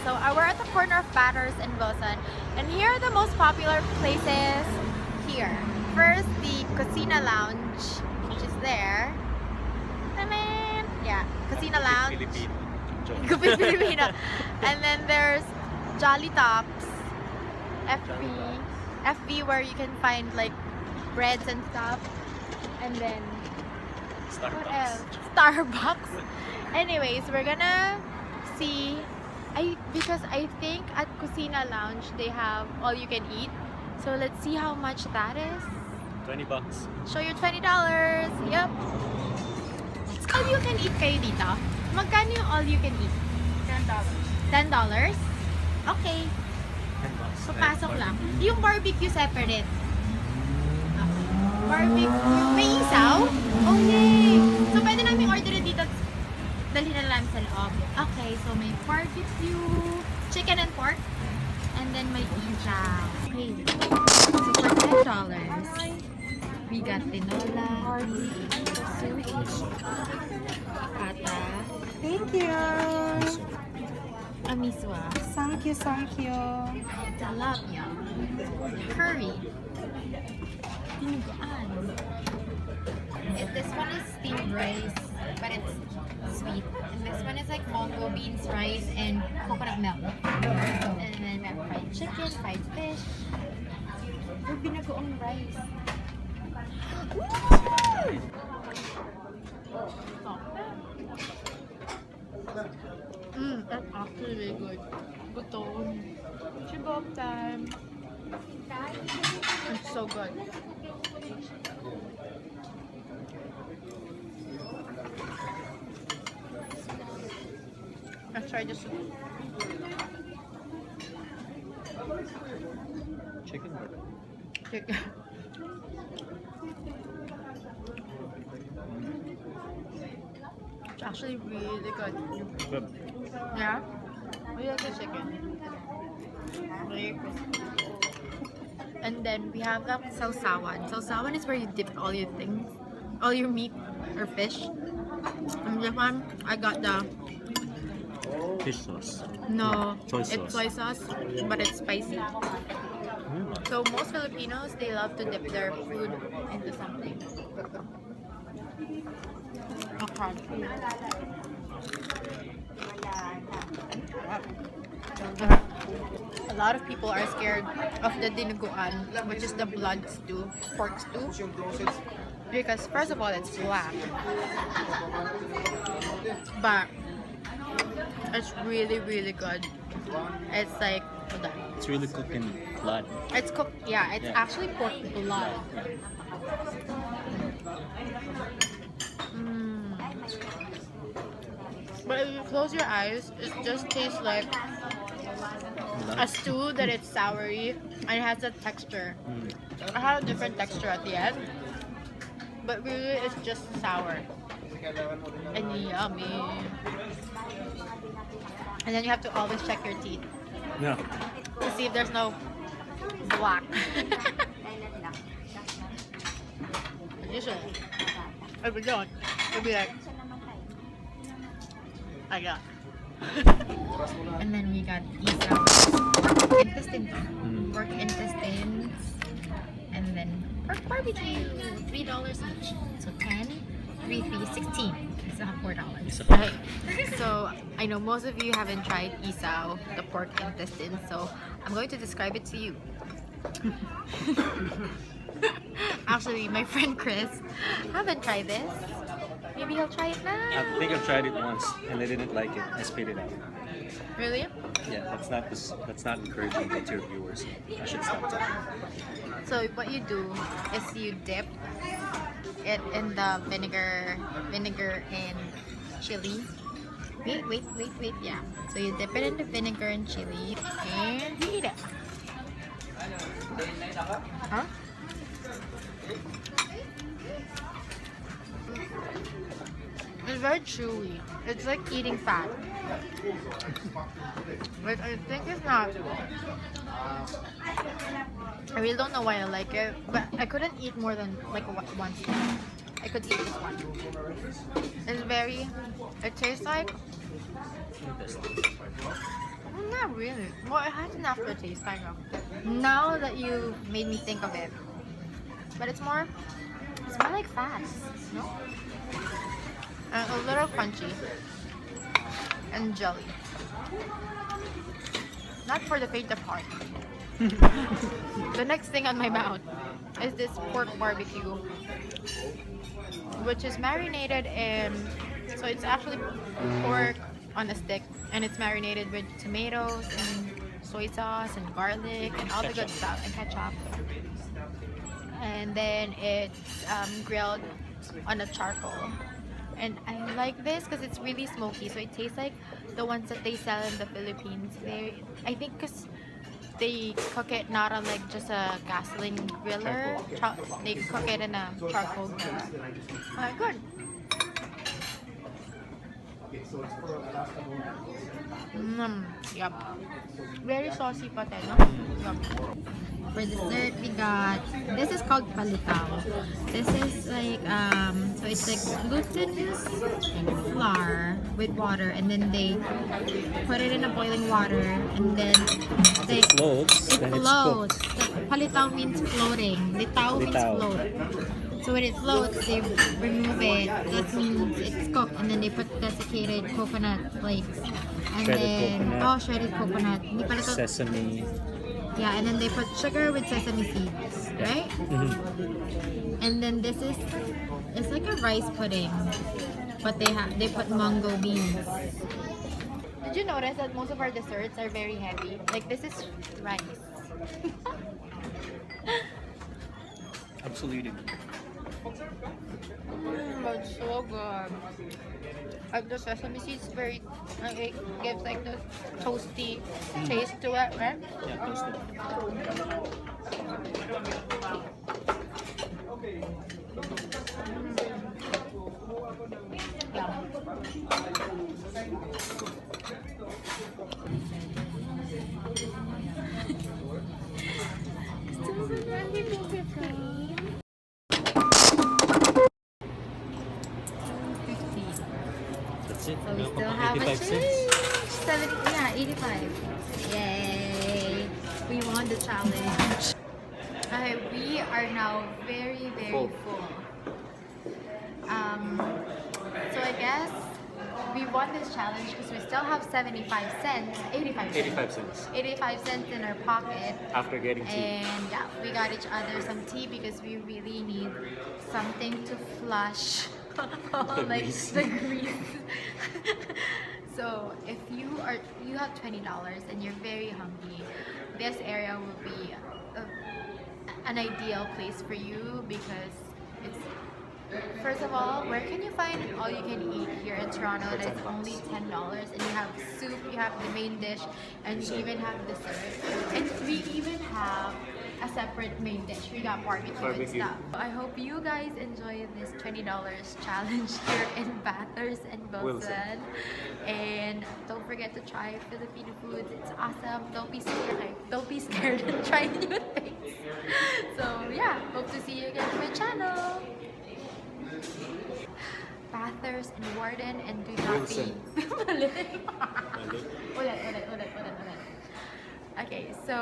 So we're at the corner of Bathurst and Wilson, and here are the most popular places here. First, the Cocina Lounge, which is there. Yeah, Cocina Lounge. Filipino. Gupit Filipino. And then there's Jolly Tops, FB where you can find like breads and stuff. And then what else? Starbucks. Anyways, we're gonna see. Because I think at Cocina Lounge they have all you can eat. So let's see how much that is. $20. Show your $20. Yep. All you can eat kayo dito? Magkano yung all you can eat? $10. $10? Okay. So pasok lang. Yung barbecue separate. Okay. Barbecue. May isaw? Okay. So pwede namin orderin dito. Dalhin na lang sa loob. Okay, so may barbecue, chicken and pork, and then may isaw. Okay. So for $10, we got tinola, pata, Thank you. amiswa, Thank you. tilapia, curry, dinuguan. This one is steamed rice, but it's sweet. And this one is like Congo beans, rice, and coconut milk. And then we have fried chicken, fried fish. Or binagoong rice. That's actually really good. Gutom. Chibok time. It's so good. Let's try this one. Chicken burger. Chicken. It's actually really good. Good. Yeah? We like the chicken. Really crispy. And then we have the sausawan. Sausawan is where you dip all your things, all your meat or fish. And this one, I got the Fish sauce. no, Soy it's sauce. soy sauce, but it's spicy. So most Filipinos, they love to dip their food into something. Okay. A lot of people are scared of the dinuguan, which is the blood stew, pork stew. Because first of all, it's black. But it's really, really good. It's like, It's really cooked in blood. it's cooked, yeah, it's Yeah. actually pork blood. But if you close your eyes, it just tastes like a stew that it's soury and it has a texture. It has a different texture at the end, but really it's just sour and yummy. And then you have to always check your teeth Yeah. to see if there's no black. Usually, if we don't, it'll be like, I got. And then we got isaw, pork intestines, and then pork barbecue, $3 each. So 10, 3, 16. It's $4. Right. So I know most of you haven't tried isaw, the pork intestine. So I'm going to describe it to you. Actually, my friend Chris haven't tried this. Maybe he'll try it now. I think I've tried it once and I didn't like it. I spit it out. Really? Yeah, that's not encouraging to your viewers. I should stop that. So what you do is you dip it in the vinegar and chili. Wait, yeah. So you dip it in the vinegar and chili and you eat it. Huh? It's very chewy. It's like eating fat. But I think it's not. I really don't know why I like it, but I couldn't eat more than like one stick. I could eat this one. It's very. It tastes like Not really. Well, it has an aftertaste, kind of. Now that you made me think of it. But it's more like fats, no? And a little crunchy. And jelly. Not for the faint of heart. The next thing on my mouth is this pork barbecue, which is marinated in, so it's actually pork on a stick, and it's marinated with tomatoes and soy sauce and garlic and all the good stuff, and ketchup. And then it's grilled on a charcoal. And I like this because it's really smoky, so it tastes like the ones that they sell in the Philippines. I think because they cook it not on like just a gasoline griller, they cook it in a charcoal griller. Good. Yum. Very saucy pate, no? Yum. For dessert, we got, this is called palitaw. This is like, so it's like glutinous flour with water, and then they put it in a boiling water, and then they, It floats. it floats. Palitaw means floating. Litaw means float. So when it floats, they remove it. That means it's cooked, and then they put desiccated coconut flakes. And Shredded then, coconut. Shredded coconut. Hindi pala to- Sesame. Yeah, and then they put sugar with sesame seeds, right? And then this is, it's like a rice pudding, but they put mango beans. Did you notice that most of our desserts are very heavy? Like this is rice. Absolutely. But so good. Like the sesame seeds very, it gives like the toasty taste to it, right? Yeah, toasted. That's it. So we Now, still have a 85 change. cents. 85. Yay! We won the challenge. Okay, we are now very Full. full. So I guess we won this challenge because we still have 75 cents, 85 cents. 85 cents. 85 cents in our pocket. After getting tea. And yeah, we got each other some tea because we really need something to flush like grease. the grease. So if you have $20 and you're very hungry, this area will be an ideal place for you because it's, first of all, where can you find an all-you-can-eat here in Toronto that's only $10, and you have soup, you have the main dish, and you even have dessert, and we even have a separate main dish. We got barbecue and stuff. I hope you guys enjoy this $20 challenge here in Bathurst and Wilson. And don't forget to try Filipino foods. It's awesome. Don't be scared. Don't be scared and try new things. So yeah, hope to see you again on my channel. Bathurst and Warden, and do not Wilson. be ulit. Okay, so